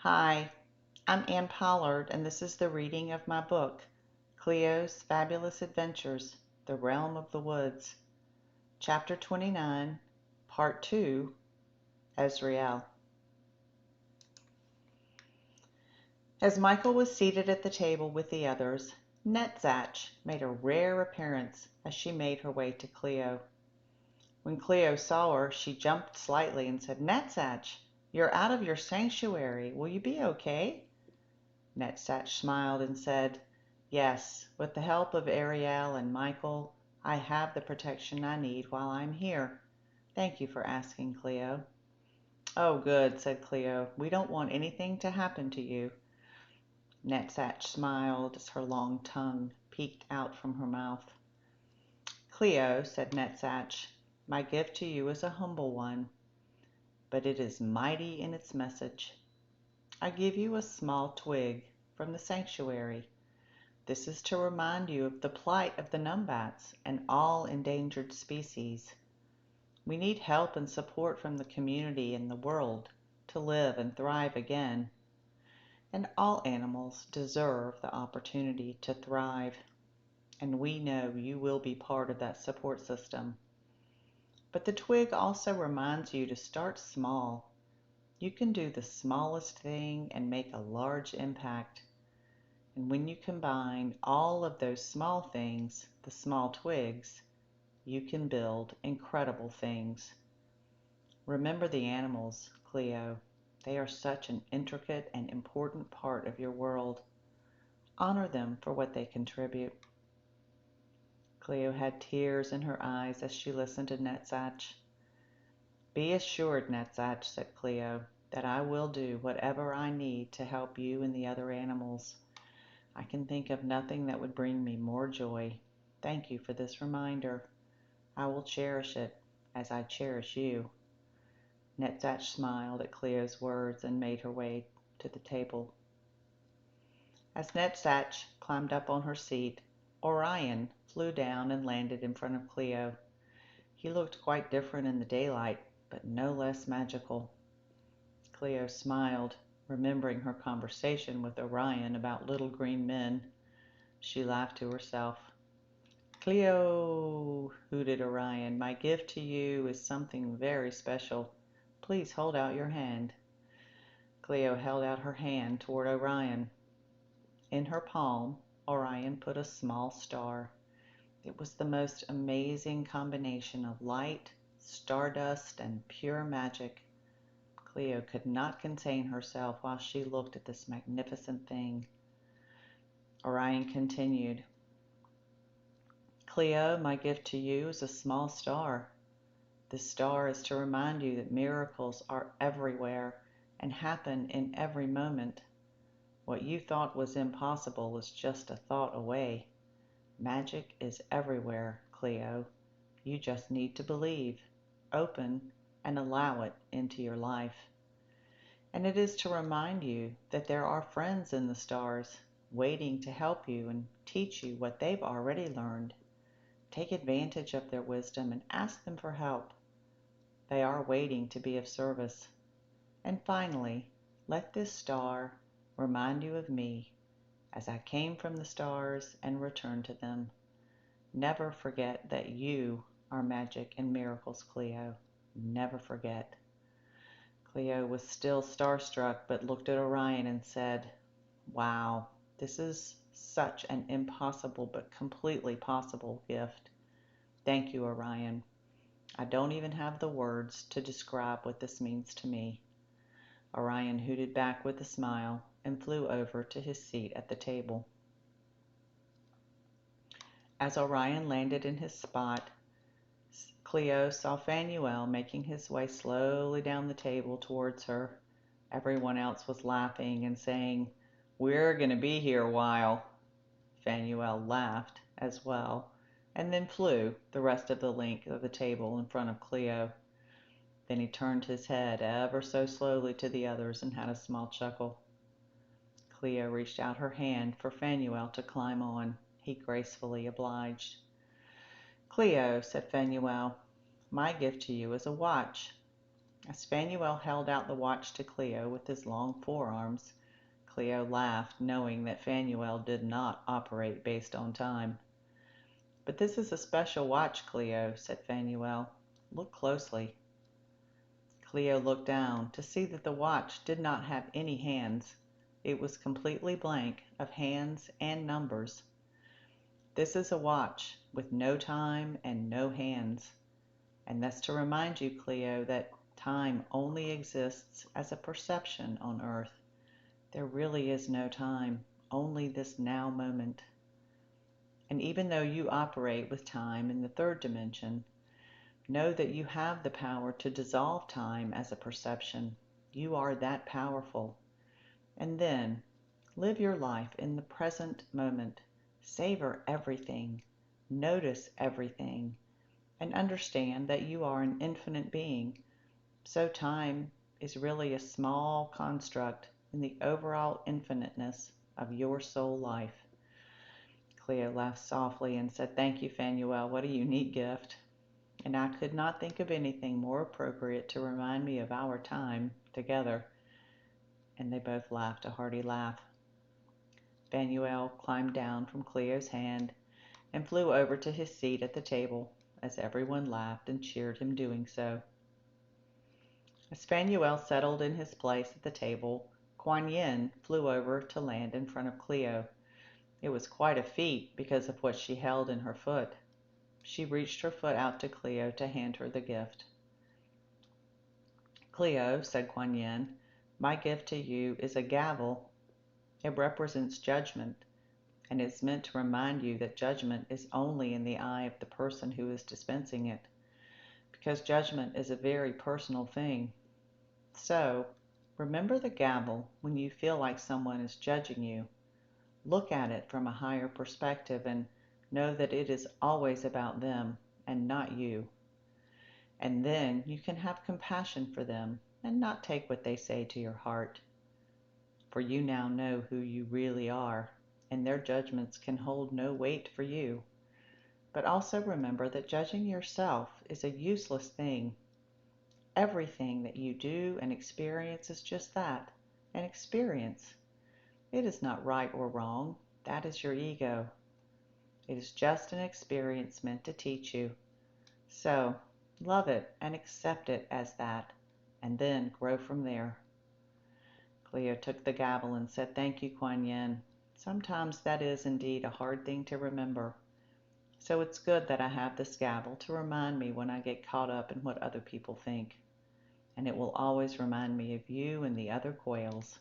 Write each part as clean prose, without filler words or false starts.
Hi, I'm Anne Pollard, and this is the reading of my book, Cleo's Fabulous Adventures, The Realm of the Woods, Chapter 29, Part 2, Ezrael. As Michael was seated at the table with the others, Netzach made a rare appearance as she made her way to Cleo. When Cleo saw her, she jumped slightly and said, "Netzach, you're out of your sanctuary. Will you be okay?" Netzach smiled and said, "Yes, with the help of Ariel and Michael, I have the protection I need while I'm here. Thank you for asking, Cleo." "Oh, good," said Cleo. "We don't want anything to happen to you." Netzach smiled as her long tongue peeked out from her mouth. "Cleo," said Netzach, "my gift to you is a humble one, but it is mighty in its message. I give you a small twig from the sanctuary. This is to remind you of the plight of the numbats and all endangered species. We need help and support from the community and the world to live and thrive again. And all animals deserve the opportunity to thrive. And we know you will be part of that support system. But the twig also reminds you to start small. You can do the smallest thing and make a large impact. And when you combine all of those small things, the small twigs, you can build incredible things. Remember the animals, Cleo. They are such an intricate and important part of your world. Honor them for what they contribute." Cleo had tears in her eyes as she listened to Netzach. "Be assured, Netzach," said Cleo, "that I will do whatever I need to help you and the other animals. I can think of nothing that would bring me more joy. Thank you for this reminder. I will cherish it as I cherish you." Netzach smiled at Cleo's words and made her way to the table. As Netzach climbed up on her seat, Orion flew down and landed in front of Cleo. He looked quite different in the daylight, but no less magical. Cleo smiled, remembering her conversation with Orion about little green men. She laughed to herself. "Cleo," hooted Orion, "my gift to you is something very special. Please hold out your hand." Cleo held out her hand toward Orion. In her palm, Orion put a small star. It was the most amazing combination of light, stardust, and pure magic. Cleo could not contain herself while she looked at this magnificent thing. Orion continued, "Cleo, my gift to you is a small star. This star is to remind you that miracles are everywhere and happen in every moment. What you thought was impossible is just a thought away. Magic is everywhere, Cleo. You just need to believe, open, and allow it into your life. And it is to remind you that there are friends in the stars waiting to help you and teach you what they've already learned. Take advantage of their wisdom and ask them for help. They are waiting to be of service. And finally, let this star remind you of me as I came from the stars and returned to them. Never forget that you are magic and miracles, Cleo. Never forget." Cleo was still starstruck, but looked at Orion and said, "Wow, this is such an impossible but completely possible gift. Thank you, Orion. I don't even have the words to describe what this means to me." Orion hooted back with a smile and flew over to his seat at the table. As Orion landed in his spot, Cleo saw Phanuel making his way slowly down the table towards her. Everyone else was laughing and saying, "We're going to be here a while." Phanuel laughed as well, and then flew the rest of the length of the table in front of Cleo. Then he turned his head ever so slowly to the others and had a small chuckle. Cleo reached out her hand for Phanuel to climb on. He gracefully obliged. "Cleo," said Phanuel, "my gift to you is a watch." As Phanuel held out the watch to Cleo with his long forearms, Cleo laughed, knowing that Phanuel did not operate based on time. "But this is a special watch, Cleo," said Phanuel. "Look closely." Cleo looked down to see that the watch did not have any hands. It was completely blank of hands and numbers. "This is a watch with no time and no hands. And that's to remind you, Cleo, that time only exists as a perception on Earth. There really is no time, only this now moment. And even though you operate with time in the third dimension, know that you have the power to dissolve time as a perception. You are that powerful. And then, live your life in the present moment. Savor everything. Notice everything. And understand that you are an infinite being. So time is really a small construct in the overall infiniteness of your soul life." Cleo laughed softly and said, "Thank you, Phanuel. What a unique gift. And I could not think of anything more appropriate to remind me of our time together." And they both laughed a hearty laugh. Phanuel climbed down from Cleo's hand and flew over to his seat at the table, as everyone laughed and cheered him doing so. As Phanuel settled in his place at the table, Kuan Yin flew over to land in front of Cleo. It was quite a feat because of what she held in her foot. She reached her foot out to Cleo to hand her the gift. "Cleo," said Kuan Yin, "my gift to you is a gavel. It represents judgment, and is meant to remind you that judgment is only in the eye of the person who is dispensing it, because judgment is a very personal thing. So, remember the gavel when you feel like someone is judging you. Look at it from a higher perspective and know that it is always about them and not you. And then you can have compassion for them and not take what they say to your heart. For you now know who you really are, and their judgments can hold no weight for you. But also remember that judging yourself is a useless thing. Everything that you do and experience is just that, an experience. It is not right or wrong. That is your ego. It is just an experience meant to teach you. So, love it and accept it as that, and then grow from there." Cleo took the gavel and said, "Thank you, Kuan Yin. Sometimes that is indeed a hard thing to remember. So it's good that I have this gavel to remind me when I get caught up in what other people think. And it will always remind me of you and the other quails."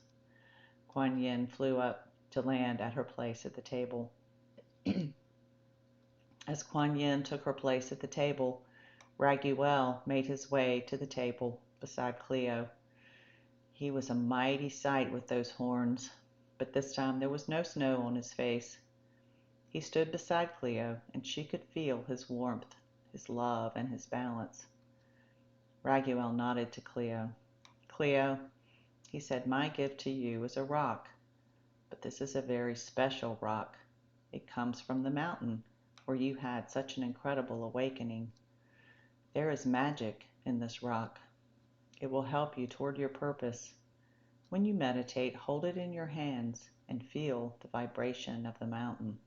Kuan Yin flew up to land at her place at the table. As Kuan Yin took her place at the table, Raguel made his way to the table beside Cleo. He was a mighty sight with those horns, but this time there was no snow on his face. He stood beside Cleo, and she could feel his warmth, his love, and his balance. Raguel nodded to Cleo. "Cleo," he said, "my gift to you is a rock, but this is a very special rock. It comes from the mountain where you had such an incredible awakening. There is magic in this rock. It will help you toward your purpose. When you meditate, hold it in your hands and feel the vibration of the mountain."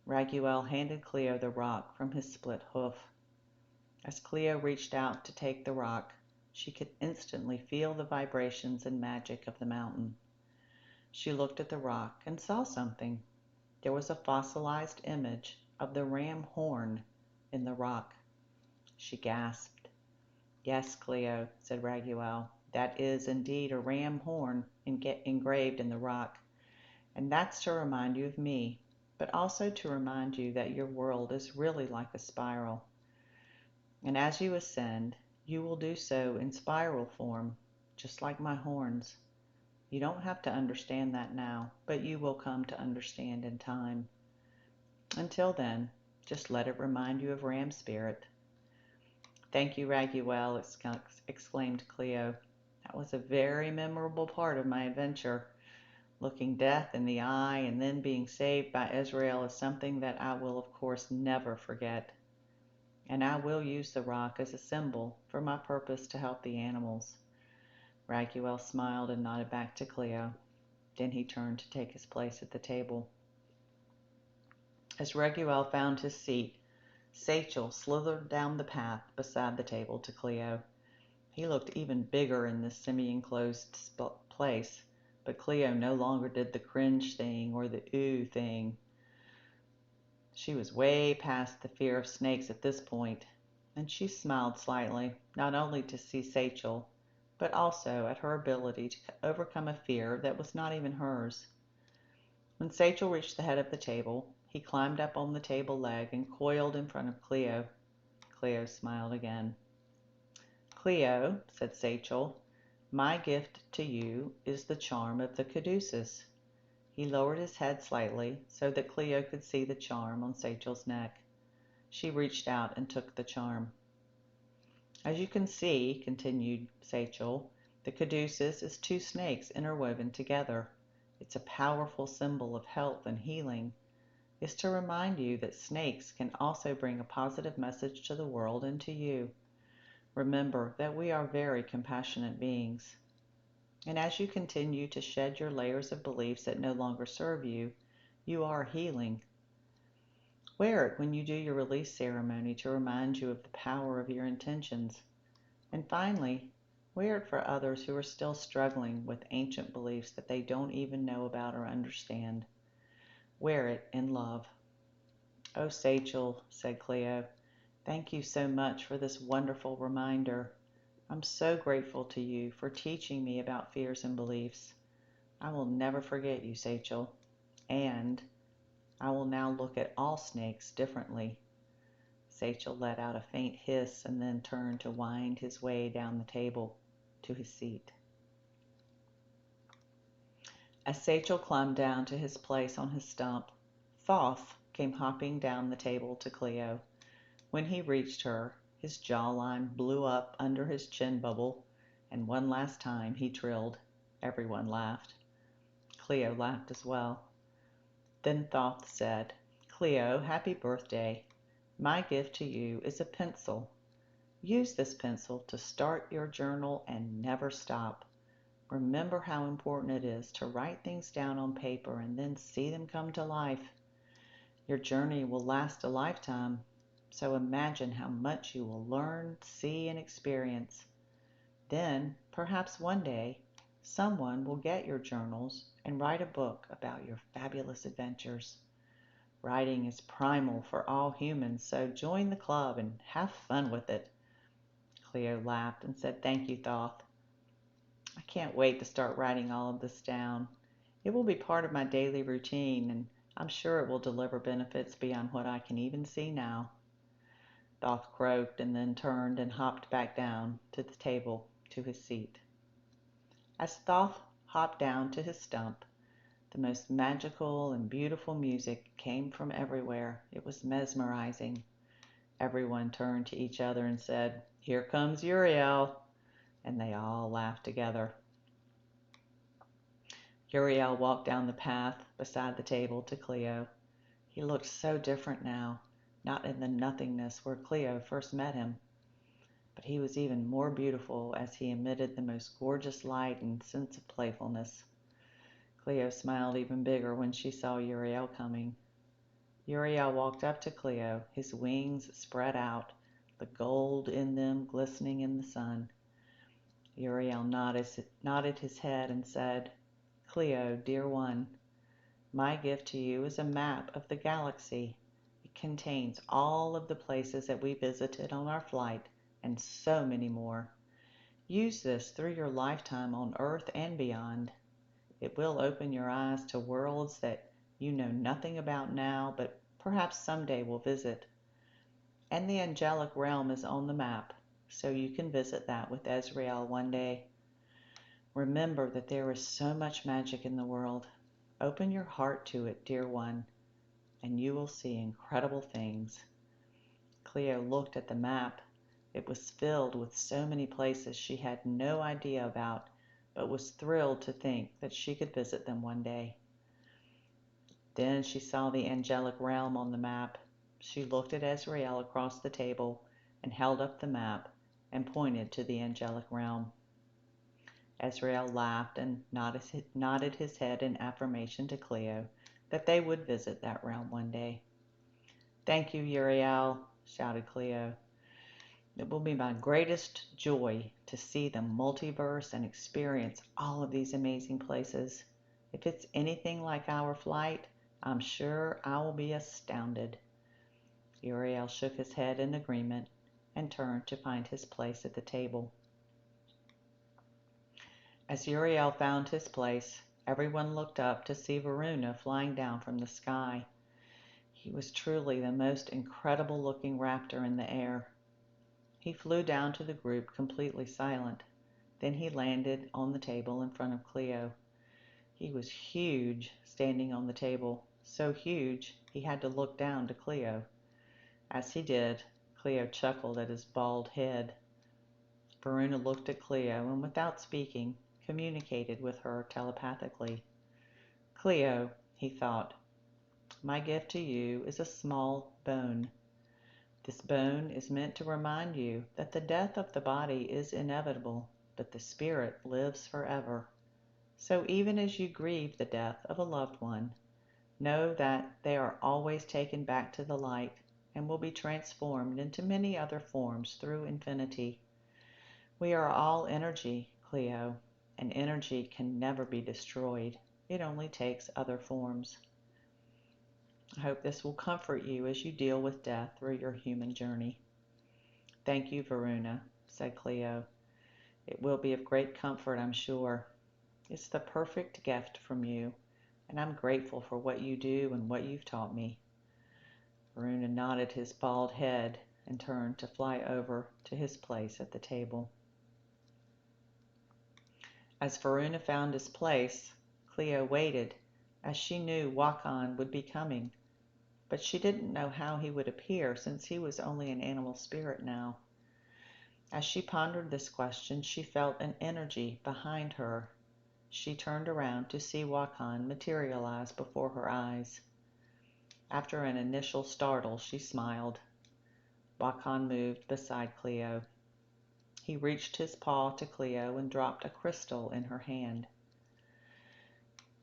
Raguel handed Cleo the rock from his split hoof. As Cleo reached out to take the rock, she could instantly feel the vibrations and magic of the mountain. She looked at the rock and saw something. There was a fossilized image of the ram horn in the rock. She gasped. "Yes, Cleo," said Raguel, "that is indeed a ram horn engraved in the rock. And that's to remind you of me, but also to remind you that your world is really like a spiral. And as you ascend, you will do so in spiral form, just like my horns. You don't have to understand that now, but you will come to understand in time. Until then, just let it remind you of Ram Spirit." "Thank you, Raguel," exclaimed Cleo. "That was a very memorable part of my adventure. Looking death in the eye and then being saved by Ezrael is something that I will, of course, never forget." and I will use the rock as a symbol for my purpose to help the animals." Raguel smiled and nodded back to Cleo. Then he turned to take his place at the table. As Raguel found his seat, Sachel slithered down the path beside the table to Cleo. He looked even bigger in this semi-enclosed place, but Cleo no longer did the cringe thing or the ooh thing. She was way past the fear of snakes at this point, and she smiled slightly, not only to see Sachel, but also at her ability to overcome a fear that was not even hers. When Sachel reached the head of the table, he climbed up on the table leg and coiled in front of Cleo. Cleo smiled again. "Cleo," said Sachel, "my gift to you is the charm of the caduceus." He lowered his head slightly so that Cleo could see the charm on Sachel's neck. She reached out and took the charm. "As you can see," continued Sachel, "the caduceus is two snakes interwoven together. It's a powerful symbol of health and healing. It's to remind you that snakes can also bring a positive message to the world and to you. Remember that we are very compassionate beings. And as you continue to shed your layers of beliefs that no longer serve you, you are healing. Wear it when you do your release ceremony to remind you of the power of your intentions. And finally, wear it for others who are still struggling with ancient beliefs that they don't even know about or understand. Wear it in love." "Oh, Sachel," said Cleo, "thank you so much for this wonderful reminder. I'm so grateful to you for teaching me about fears and beliefs. I will never forget you, Sachel, and I will now look at all snakes differently." Sachel let out a faint hiss and then turned to wind his way down the table to his seat. As Sachel climbed down to his place on his stump, Thoth came hopping down the table to Cleo. When he reached her, his jawline blew up under his chin bubble, and one last time he trilled. Everyone laughed. Cleo laughed as well. Then Thoth said, "Cleo, happy birthday. My gift to you is a pencil. Use this pencil to start your journal and never stop. Remember how important it is to write things down on paper and then see them come to life. Your journey will last a lifetime, so imagine how much you will learn, see, and experience. Then, perhaps one day, someone will get your journals and write a book about your fabulous adventures. Writing is primal for all humans, so join the club and have fun with it." Cleo laughed and said, "Thank you, Thoth. I can't wait to start writing all of this down. It will be part of my daily routine, and I'm sure it will deliver benefits beyond what I can even see now." Thoth croaked and then turned and hopped back down to the table to his seat. As Thoth hopped down to his stump, the most magical and beautiful music came from everywhere. It was mesmerizing. Everyone turned to each other and said, "Here comes Zuriel," and they all laughed together. Zuriel walked down the path beside the table to Cleo. He looked so different now, not in the nothingness where Cleo first met him, but he was even more beautiful as he emitted the most gorgeous light and sense of playfulness. Cleo smiled even bigger when she saw Zuriel coming. Zuriel walked up to Cleo, his wings spread out, the gold in them glistening in the sun. Zuriel nodded his head and said, "Cleo, dear one, my gift to you is a map of the galaxy. It contains all of the places that we visited on our flight and so many more. Use this through your lifetime on Earth and beyond. It will open your eyes to worlds that you know nothing about now, but perhaps someday will visit. And the angelic realm is on the map, so you can visit that with Ezrael one day. Remember that there is so much magic in the world. Open your heart to it, dear one, and you will see incredible things." Cleo looked at the map. It was filled with so many places she had no idea about, but was thrilled to think that she could visit them one day. Then she saw the angelic realm on the map. She looked at Ezrael across the table and held up the map and pointed to the angelic realm. Ezrael laughed and nodded his head in affirmation to Cleo that they would visit that realm one day. "Thank you, Zuriel," shouted Cleo. "It will be my greatest joy to see the multiverse and experience all of these amazing places. If it's anything like our flight, I'm sure I will be astounded." Zuriel shook his head in agreement and turned to find his place at the table. As Zuriel found his place, everyone looked up to see Varuna flying down from the sky. He was truly the most incredible-looking raptor in the air. He flew down to the group completely silent. Then he landed on the table in front of Cleo. He was huge standing on the table, so huge he had to look down to Cleo. As he did, Cleo chuckled at his bald head. Varuna looked at Cleo and, without speaking, communicated with her telepathically. "Cleo," he thought, "my gift to you is a small bone. This bone is meant to remind you that the death of the body is inevitable, but the spirit lives forever. So even as you grieve the death of a loved one, know that they are always taken back to the light and will be transformed into many other forms through infinity. We are all energy, Cleo, and energy can never be destroyed. It only takes other forms. I hope this will comfort you as you deal with death through your human journey." "Thank you, Varuna," said Cleo. "It will be of great comfort, I'm sure. It's the perfect gift from you, and I'm grateful for what you do and what you've taught me." Varuna nodded his bald head and turned to fly over to his place at the table. As Varuna found his place, Cleo waited, as she knew Wakan would be coming, but she didn't know how he would appear since he was only an animal spirit now. As she pondered this question, she felt an energy behind her. She turned around to see Wakan materialize before her eyes. After an initial startle, she smiled. Wakan moved beside Cleo. He reached his paw to Cleo and dropped a crystal in her hand.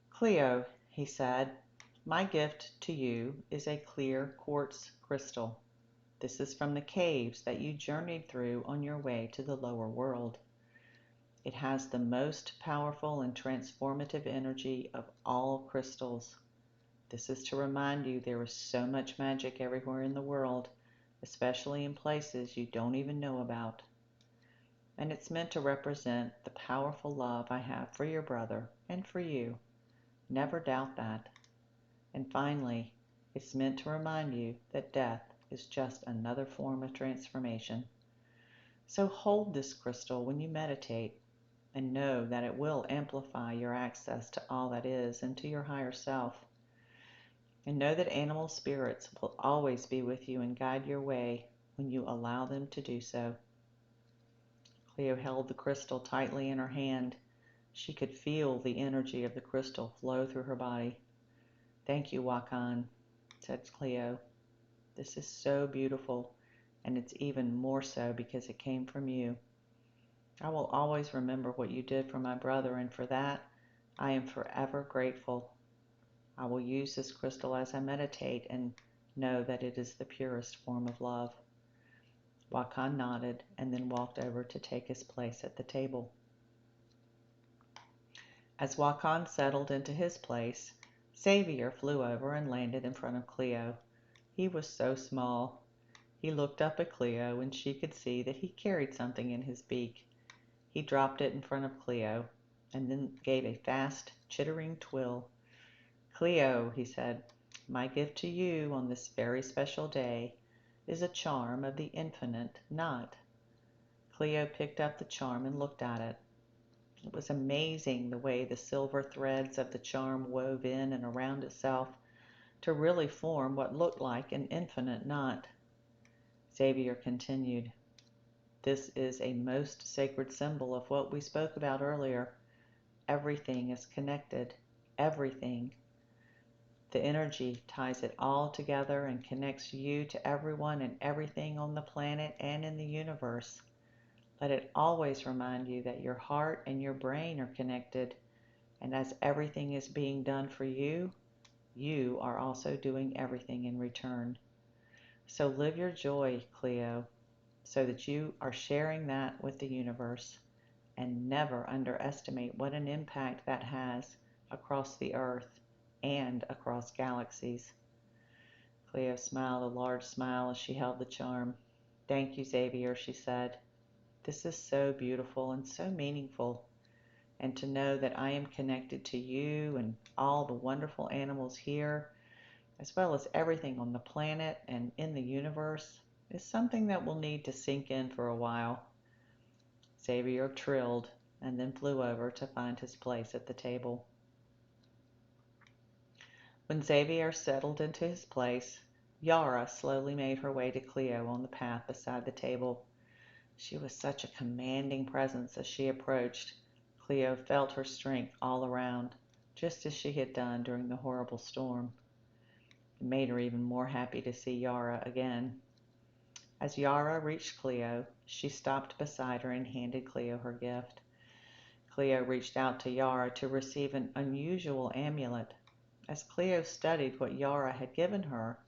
"Cleo," he said, "my gift to you is a clear quartz crystal. This is from the caves that you journeyed through on your way to the lower world. It has the most powerful and transformative energy of all crystals. This is to remind you there is so much magic everywhere in the world, especially in places you don't even know about. And it's meant to represent the powerful love I have for your brother and for you. Never doubt that. And finally, it's meant to remind you that death is just another form of transformation. So hold this crystal when you meditate and know that it will amplify your access to all that is and to your higher self. And know that animal spirits will always be with you and guide your way when you allow them to do so." Cleo held the crystal tightly in her hand. She could feel the energy of the crystal flow through her body. "Thank you, Wakan," said Cleo. "This is so beautiful, and it's even more so because it came from you. I will always remember what you did for my brother, and for that, I am forever grateful. I will use this crystal as I meditate and know that it is the purest form of love." Wakan nodded and then walked over to take his place at the table. As Wakan settled into his place, Xavier flew over and landed in front of Cleo. He was so small. He looked up at Cleo, and she could see that he carried something in his beak. He dropped it in front of Cleo, and then gave a fast, chittering twill. "Cleo," he said, "my gift to you on this very special day is a charm of the infinite knot." Cleo picked up the charm and looked at it. It was amazing the way the silver threads of the charm wove in and around itself to really form what looked like an infinite knot. Xavier continued, "This is a most sacred symbol of what we spoke about earlier. Everything is connected. Everything. The energy ties it all together and connects you to everyone and everything on the planet and in the universe. Let it always remind you that your heart and your brain are connected, and as everything is being done for you, you are also doing everything in return. So live your joy, Cleo, so that you are sharing that with the universe, and never underestimate what an impact that has across the earth and across galaxies. Cleo smiled a large smile as she held the charm. Thank you, Xavier, she said. This is so beautiful and so meaningful. And to know that I am connected to you and all the wonderful animals here, as well as everything on the planet and in the universe, is something that will need to sink in for a while. Xavier trilled and then flew over to find his place at the table. When Xavier settled into his place, Yara slowly made her way to Cleo on the path beside the table. She was such a commanding presence as she approached. Cleo felt her strength all around, just as she had done during the horrible storm. It made her even more happy to see Yara again. As Yara reached Cleo, she stopped beside her and handed Cleo her gift. Cleo reached out to Yara to receive an unusual amulet. As Cleo studied what Yara had given her,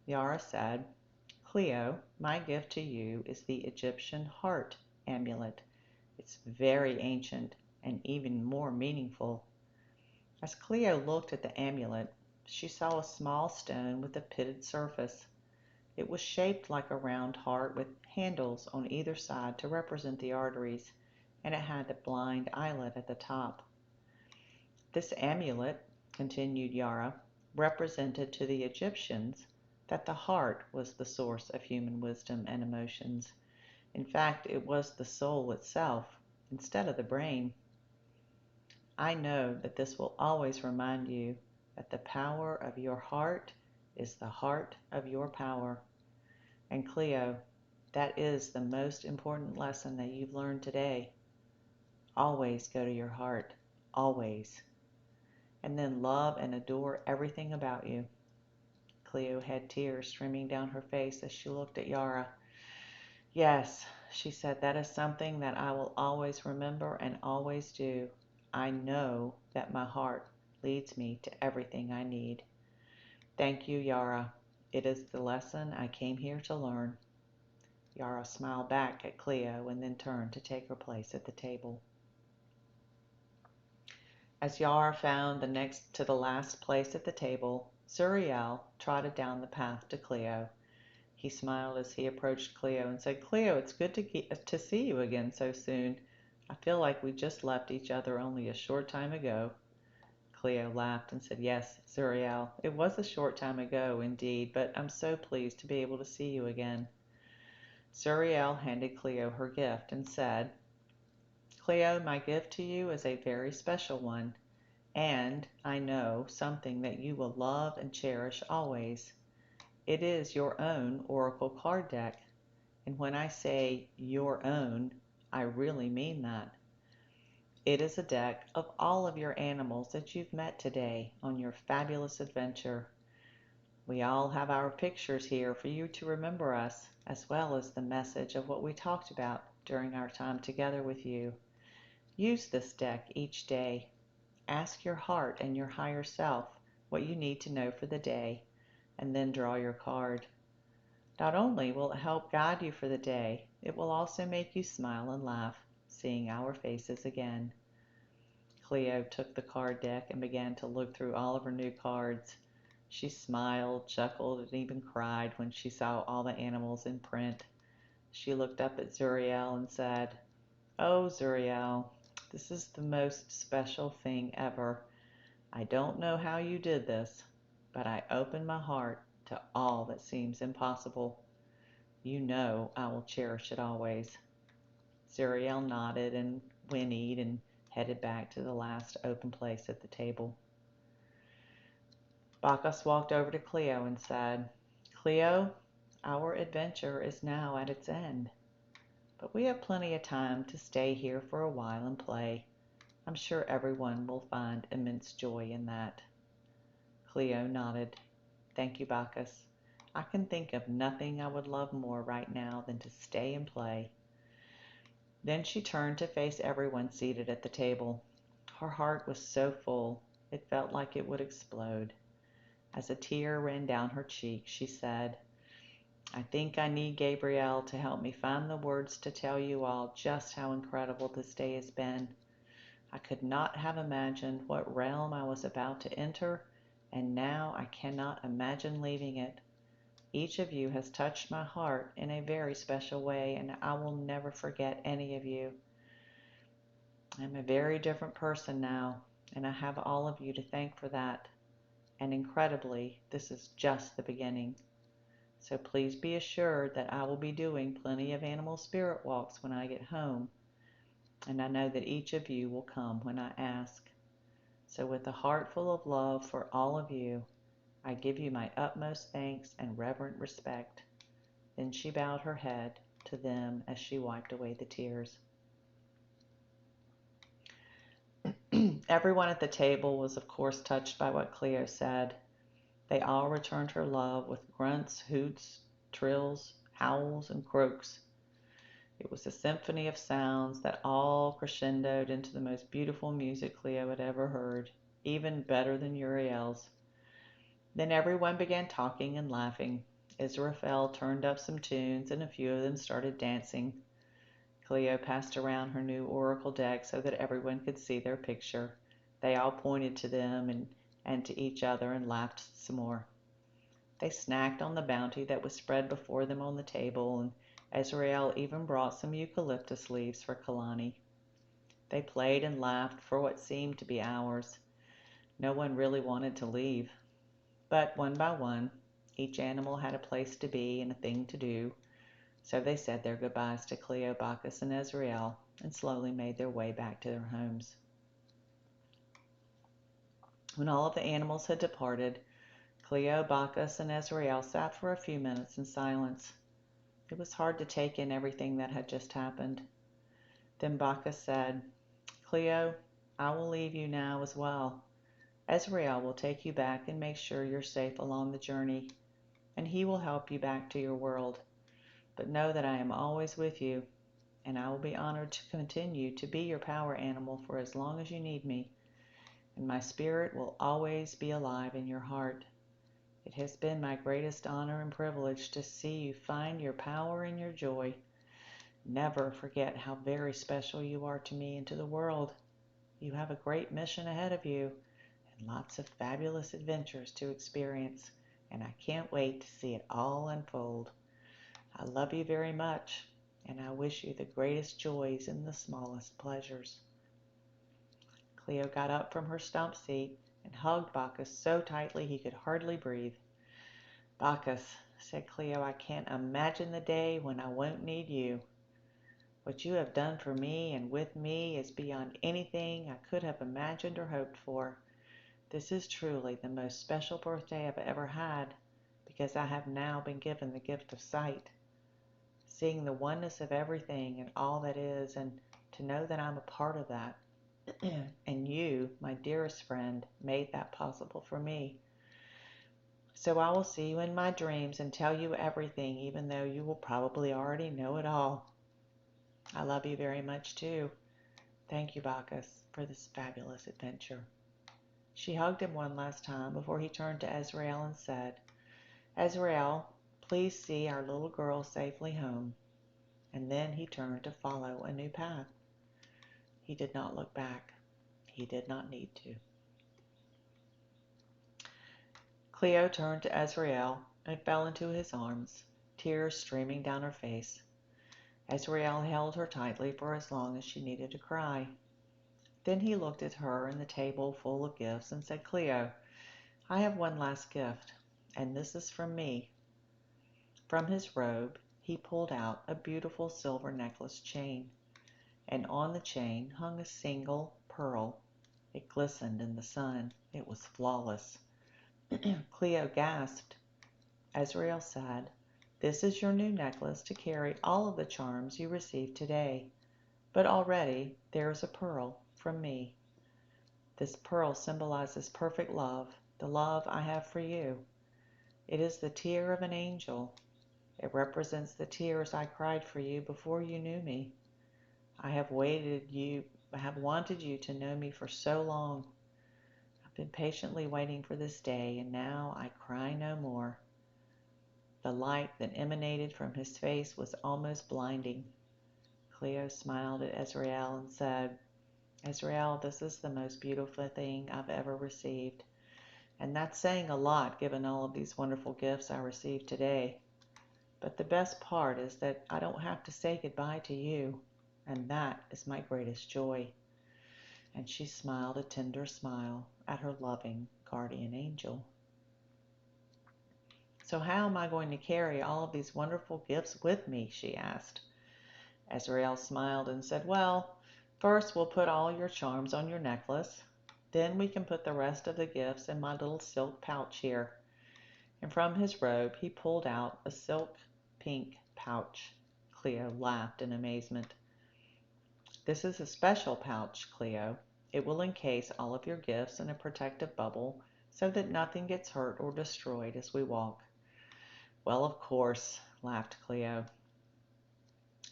Yara said, "Cleo, my gift to you is the Egyptian heart amulet. It's very ancient and even more meaningful." As Cleo looked at the amulet, she saw a small stone with a pitted surface. It was shaped like a round heart with handles on either side to represent the arteries, and it had a blind eyelet at the top. This amulet, continued Yara, represented to the Egyptians that the heart was the source of human wisdom and emotions. In fact, it was the soul itself, instead of the brain. I know that this will always remind you that the power of your heart is the heart of your power. And Cleo, that is the most important lesson that you've learned today. Always go to your heart. Always. And then love and adore everything about you. Cleo had tears streaming down her face as she looked at Yara. "Yes," she said, "that is something that I will always remember and always do. I know that my heart leads me to everything I need." "Thank you, Yara. It is the lesson I came here to learn." Yara smiled back at Cleo and then turned to take her place at the table. As Yara found the next to the last place at the table, Zuriel trotted down the path to Cleo. He smiled as he approached Cleo and said, "Cleo, it's good to see you again so soon. I feel like we just left each other only a short time ago." Cleo laughed and said, "Yes, Zuriel, it was a short time ago indeed, but I'm so pleased to be able to see you again." Zuriel handed Cleo her gift and said, "Cleo, my gift to you is a very special one, and, I know, something that you will love and cherish always. It is your own oracle card deck, and when I say your own, I really mean that. It is a deck of all of your animals that you've met today on your fabulous adventure. We all have our pictures here for you to remember us, as well as the message of what we talked about during our time together with you. Use this deck each day. Ask your heart and your higher self what you need to know for the day, and then draw your card. Not only will it help guide you for the day, it will also make you smile and laugh, seeing our faces again." Cleo took the card deck and began to look through all of her new cards. She smiled, chuckled, and even cried when she saw all the animals in print. She looked up at Zuriel and said, "Oh, Zuriel, this is the most special thing ever. I don't know how you did this, but I open my heart to all that seems impossible. You know I will cherish it always." Zuriel nodded and whinnied and headed back to the last open place at the table. Bacchus walked over to Cleo and said, "Cleo, our adventure is now at its end, but we have plenty of time to stay here for a while and play. I'm sure everyone will find immense joy in that." Cleo nodded. Thank you, Bacchus. I can think of nothing I would love more right now than to stay and play. Then she turned to face everyone seated at the table. Her heart was so full, it felt like it would explode. As a tear ran down her cheek, she said, I think I need Gabriel to help me find the words to tell you all just how incredible this day has been. I could not have imagined what realm I was about to enter, and now I cannot imagine leaving it. Each of you has touched my heart in a very special way, and I will never forget any of you. I'm a very different person now, and I have all of you to thank for that. And incredibly, this is just the beginning. So please be assured that I will be doing plenty of animal spirit walks when I get home, and I know that each of you will come when I ask. So with a heart full of love for all of you, I give you my utmost thanks and reverent respect. Then she bowed her head to them as she wiped away the tears. Everyone at the table was of course touched by what Cleo said. They all returned her love with grunts, hoots, trills, howls, and croaks. It was a symphony of sounds that all crescendoed into the most beautiful music Cleo had ever heard, even better than Uriel's. Then everyone began talking and laughing. Ezrael turned up some tunes, and a few of them started dancing. Cleo passed around her new oracle deck so that everyone could see their picture. They all pointed to them and to each other and laughed some more. They snacked on the bounty that was spread before them on the table, and Ezrael even brought some eucalyptus leaves for Kalani. They played and laughed for what seemed to be hours. No one really wanted to leave. But one by one, each animal had a place to be and a thing to do, so they said their goodbyes to Cleo, Bacchus, and Ezrael, and slowly made their way back to their homes. When all of the animals had departed, Cleo, Bacchus, and Ezrael sat for a few minutes in silence. It was hard to take in everything that had just happened. Then Bacchus said, Cleo, I will leave you now as well. Ezrael will take you back and make sure you're safe along the journey, and he will help you back to your world. But know that I am always with you, and I will be honored to continue to be your power animal for as long as you need me, and my spirit will always be alive in your heart. It has been my greatest honor and privilege to see you find your power and your joy. Never forget how very special you are to me and to the world. You have a great mission ahead of you, and lots of fabulous adventures to experience, and I can't wait to see it all unfold. I love you very much, and I wish you the greatest joys and the smallest pleasures. Cleo got up from her stump seat and hugged Bacchus so tightly he could hardly breathe. Bacchus, said Cleo, I can't imagine the day when I won't need you. What you have done for me and with me is beyond anything I could have imagined or hoped for. This is truly the most special birthday I've ever had, because I have now been given the gift of sight. Seeing the oneness of everything and all that is, and to know that I'm a part of that. And you, my dearest friend, made that possible for me. So I will see you in my dreams and tell you everything, even though you will probably already know it all. I love you very much too. Thank you, Bacchus, for this fabulous adventure. She hugged him one last time before he turned to Ezrael and said, Ezrael, please see our little girl safely home. And then he turned to follow a new path. He did not look back. He did not need to. Cleo turned to Ezrael and fell into his arms, tears streaming down her face. Ezrael held her tightly for as long as she needed to cry. Then he looked at her and the table full of gifts and said, Cleo, I have one last gift, and this is from me. From his robe, he pulled out a beautiful silver necklace chain, and on the chain hung a single pearl. It glistened in the sun. It was flawless. Cleo gasped. Ezrael said, This is your new necklace to carry all of the charms you received today, but already there is a pearl from me. This pearl symbolizes perfect love, the love I have for you. It is the tear of an angel. It represents the tears I cried for you before you knew me. I have wanted you to know me for so long. I've been patiently waiting for this day, and now I cry no more." The light that emanated from his face was almost blinding. Cleo smiled at Ezrael and said, "Ezrael, this is the most beautiful thing I've ever received. And that's saying a lot given all of these wonderful gifts I received today. But the best part is that I don't have to say goodbye to you, and that is my greatest joy." And she smiled a tender smile at her loving guardian angel. "So how am I going to carry all of these wonderful gifts with me?" she asked. Ezrael smiled and said, "Well, first we'll put all your charms on your necklace. Then we can put the rest of the gifts in my little silk pouch here." And from his robe he pulled out a silk pink pouch. Cleo laughed in amazement. "This is a special pouch, Cleo. It will encase all of your gifts in a protective bubble so that nothing gets hurt or destroyed as we walk." "Well, of course," laughed Cleo.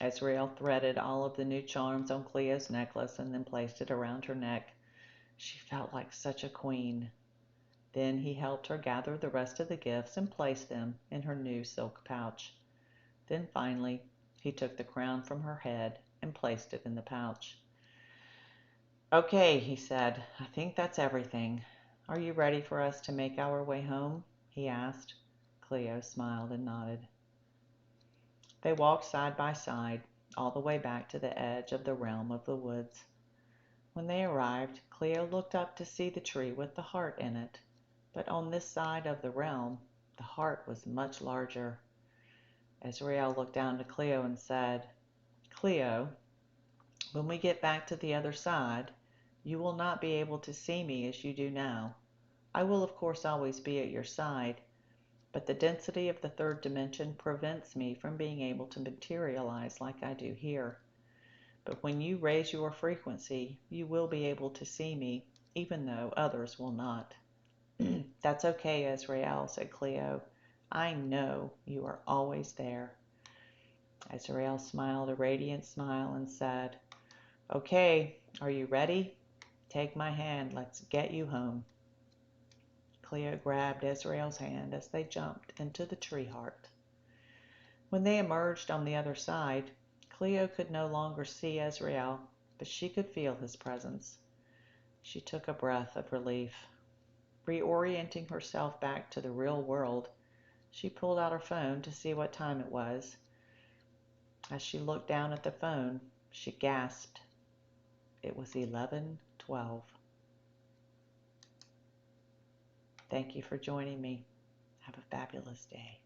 Ezrael threaded all of the new charms on Cleo's necklace and then placed it around her neck. She felt like such a queen. Then he helped her gather the rest of the gifts and place them in her new silk pouch. Then finally, he took the crown from her head and placed it in the pouch. "Okay," he said, "I think that's everything. Are you ready for us to make our way home?" he asked. Cleo smiled and nodded. They walked side by side all the way back to the edge of the realm of the woods. When they arrived, Cleo looked up to see the tree with the heart in it. But on this side of the realm, the heart was much larger. Ezrael looked down to Cleo and said, "Cleo, when we get back to the other side, you will not be able to see me as you do now. I will, of course, always be at your side, but the density of the third dimension prevents me from being able to materialize like I do here. But when you raise your frequency, you will be able to see me, even though others will not." "That's okay, Ezrael," said Cleo. "I know you are always there." Ezrael smiled a radiant smile and said, "Okay, are you ready? Take my hand, let's get you home." Cleo grabbed Ezrael's hand as they jumped into the tree heart. When they emerged on the other side, Cleo could no longer see Ezrael, but she could feel his presence. She took a breath of relief. Reorienting herself back to the real world, she pulled out her phone to see what time it was. As she looked down at the phone, she gasped. It was 11:12. Thank you for joining me. Have a fabulous day.